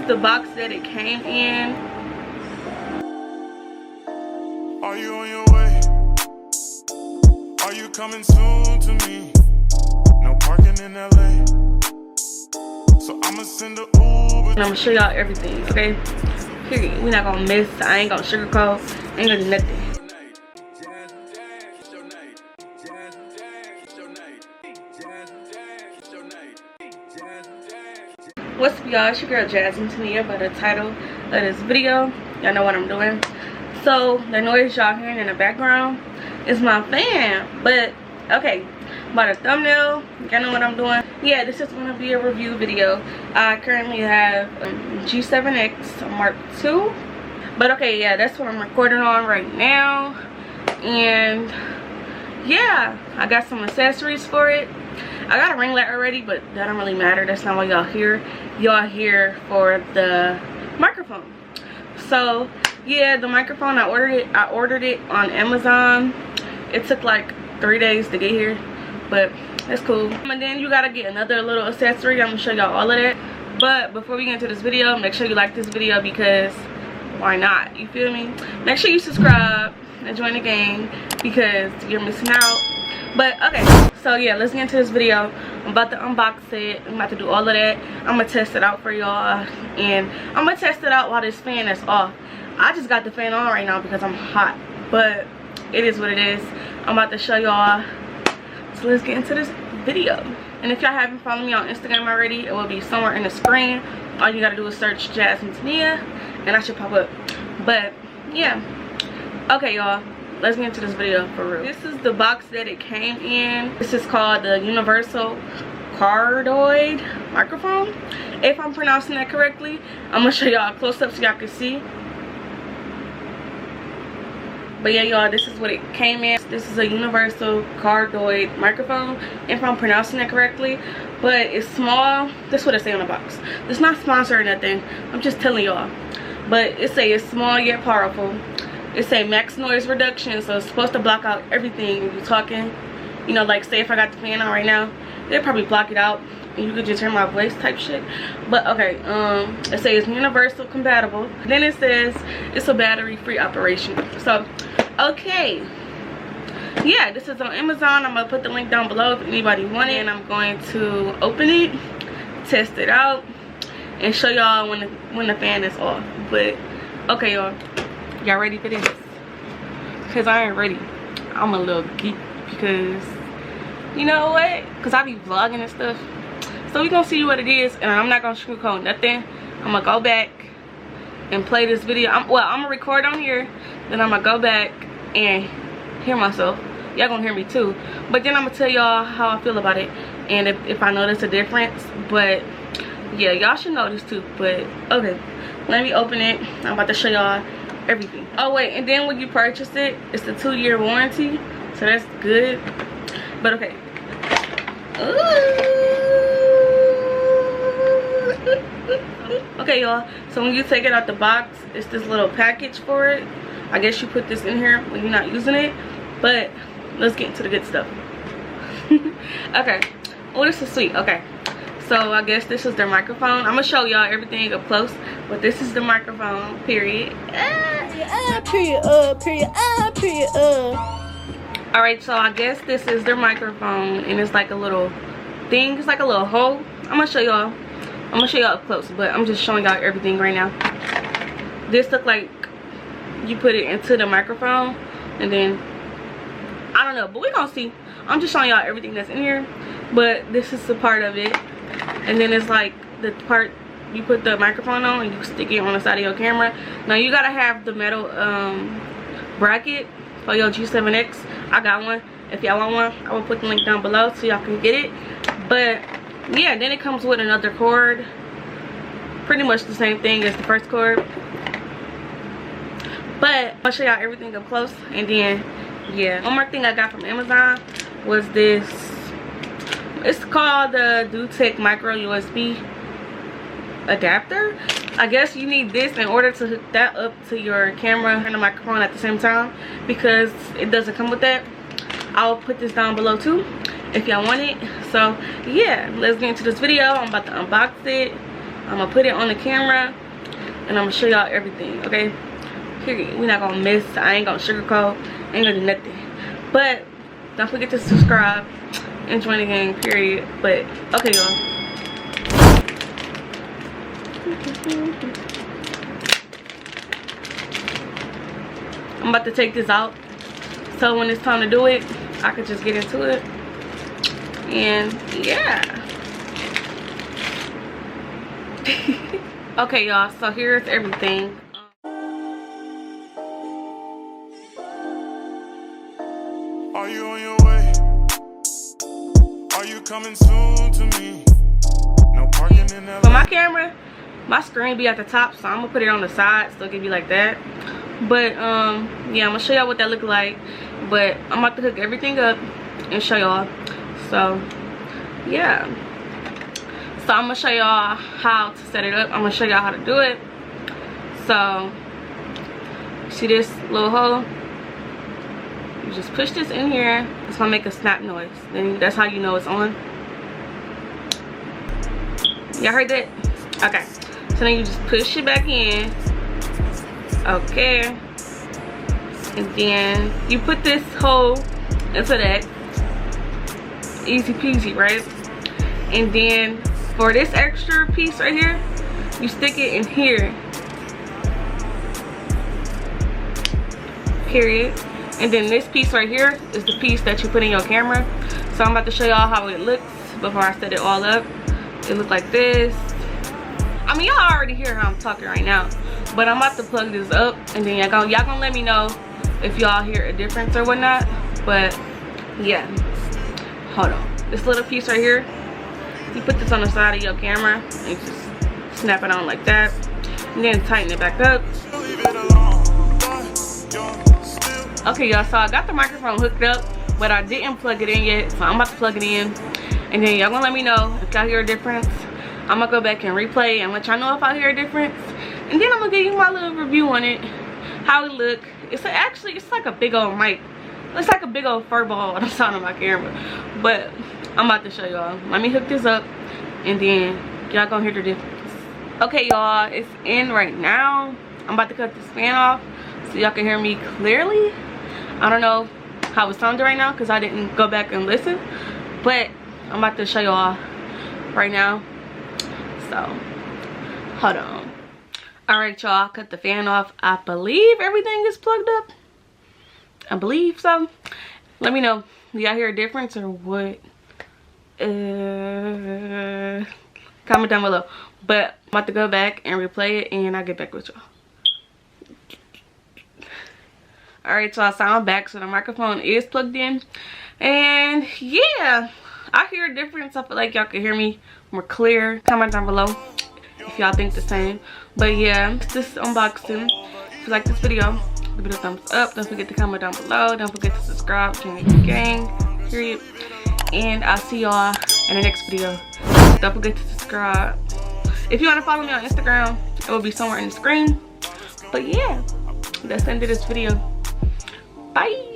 the box that it came in. Are you on your way? Are you coming soon to me? No parking in LA, so I'ma send a Uber. And I'm gonna show y'all everything, okay? Period. We're not gonna miss. I ain't gonna sugarcoat. I ain't gonna do nothing. What's up, y'all? It's your girl Jazmine, Tania, by the title of this video. Y'all know what I'm doing. So the noise y'all hearing in the background is my fan. But okay, by the thumbnail, y'all know what I'm doing. Yeah, this is gonna be a review video. I currently have G7X Mark II. But okay, yeah, that's what I'm recording on right now. And yeah, I got some accessories for it. I got a ring light already, but that don't really matter. That's not what y'all hear. Y'all here for the microphone. So yeah, the microphone, I ordered it on Amazon. It took like 3 days to get here, but that's cool. And then you gotta get another little accessory. I'm gonna show y'all all of that. But before we get into this video, make sure you like this video, because why not? You feel me? Make sure you subscribe and join the gang, because you're missing out. But okay, so yeah, let's get into this video. I'm about to unbox it. I'm about to do all of that. I'm gonna test it out for y'all, and I'm gonna test it out while this fan is off. I just got the fan on right now because I'm hot, but it is what it is. I'm about to show y'all. So let's get into this video. And if y'all haven't followed me on Instagram already, it will be somewhere in the screen. All you gotta do is search Jazmine Tania, and I should pop up. But yeah, okay, y'all, let's get into this video for real. This is the box that it came in. This is called the Universal Cardioid microphone, if I'm pronouncing that correctly. I'm gonna show y'all a close-up so y'all can see. But yeah, y'all, this is what it came in. This is a Universal Cardioid microphone, if I'm pronouncing that correctly. But it's small. That's what it say on the box. It's not sponsored or nothing. I'm just telling y'all. But it say it's small yet powerful. It say max noise reduction, so it's supposed to block out everything when you're talking. You know, like say if I got the fan on right now, they'll probably block it out and you could just hear my voice type shit. But okay, it says universal compatible. Then it says it's a battery free operation. So okay, yeah, this is on Amazon. I'm gonna put the link down below if anybody want it. And I'm going to open it, test it out, and show y'all when the fan is off. But okay, y'all ready for this? Because I ain't ready. I'm a little geek, because you know what, because I be vlogging and stuff. So we gonna see what it is, and I'm not gonna sugarcoat nothing. I'm gonna go back and play this video. I'm gonna record on here, then I'm gonna go back and hear myself. Y'all gonna hear me too, but then I'm gonna tell y'all how I feel about it, and if I notice a difference. But yeah, y'all should notice too. But okay, let me open it. I'm about to show y'all everything. Oh wait, and then when you purchase it, it's a 2-year warranty, so that's good. But okay. Okay, y'all, so when you take it out the box, it's this little package for it. I guess you put this in here when you're not using it. But let's get into the good stuff. Okay, oh, this is sweet. Okay, so I guess this is their microphone. I'm gonna show y'all everything up close, but this is the microphone, period. Alright, so I guess this is their microphone, and it's like a little thing. It's like a little hole. I'm gonna show y'all up close, but I'm just showing y'all everything right now. This look like you put it into the microphone, and then I don't know, but we're gonna see. I'm just showing y'all everything that's in here, but this is the part of it. And then it's like the part you put the microphone on and you stick it on the side of your camera. Now you gotta have the metal bracket for your G7X. I got one. If y'all want one, I will put the link down below so y'all can get it. But yeah, then it comes with another cord, pretty much the same thing as the first cord. But I'll show y'all everything up close. And then yeah, one more thing I got from Amazon was this. It's called the DuTech micro USB adapter. I guess you need this in order to hook that up to your camera and the microphone at the same time, because it doesn't come with that. I'll put this down below too if y'all want it. So yeah, let's get into this video. I'm about to unbox it, I'm gonna put it on the camera and I'm gonna show y'all everything, okay? Period. We're not gonna miss. I ain't gonna sugarcoat. Ain't gonna do nothing. But don't forget to subscribe and join the gang, period. But okay, y'all. I'm about to take this out, so when it's time to do it, I could just get into it. And yeah. Okay, y'all, so here's everything. Are you on your way? Are you coming soon to me? No parking in LA. For my camera, my screen be at the top, so I'm gonna put it on the side so it can be like that. But yeah, I'm gonna show y'all what that look like. But I'm about to hook everything up and show y'all. So yeah, so I'm gonna show y'all how to set it up. I'm gonna show y'all how to do it. So see this little hole? You just push this in here. It's gonna make a snap noise. Then that's how you know it's on. Y'all heard that? Okay, so then you just push it back in. Okay, and then you put this hole into that. Easy peasy, right? And then for this extra piece right here, you stick it in here, period. And then this piece right here is the piece that you put in your camera. So I'm about to show y'all how it looks before I set it all up. It looks like this. I mean, y'all already hear how I'm talking right now, but I'm about to plug this up, and then y'all gonna let me know if y'all hear a difference or whatnot. But yeah, hold on. This little piece right here, you put this on the side of your camera and you just snap it on like that, and then tighten it back up. Okay, y'all, so I got the microphone hooked up, but I didn't plug it in yet, so I'm about to plug it in, and then y'all gonna let me know if y'all hear a difference. I'm gonna go back and replay and let y'all know if I hear a difference, and then I'm gonna give you my little review on it, how it look. It's like a big old mic. It's like a big old fur ball on the side of my camera, but I'm about to show y'all. Let me hook this up, and then y'all gonna hear the difference. Okay, y'all, it's in right now. I'm about to cut this fan off so y'all can hear me clearly. I don't know how it sounded right now because I didn't go back and listen, but I'm about to show y'all right now. So hold on. All right, y'all, cut the fan off. I believe everything is plugged up. I believe so. Let me know, do y'all hear a difference or what? Comment down below. But I'm about to go back and replay it, and I'll get back with y'all. Alright, so I'm back. So the microphone is plugged in, and yeah, I hear a difference. I feel like y'all can hear me more clear. Comment down below if y'all think the same. But yeah, this unboxing. If you like this video, give it a thumbs up. Don't forget to comment down below. Don't forget to subscribe to the gang, period. And I'll see y'all in the next video. Don't forget to subscribe. If you want to follow me on Instagram, it will be somewhere in the screen. But yeah, that's the end of this video. Bye.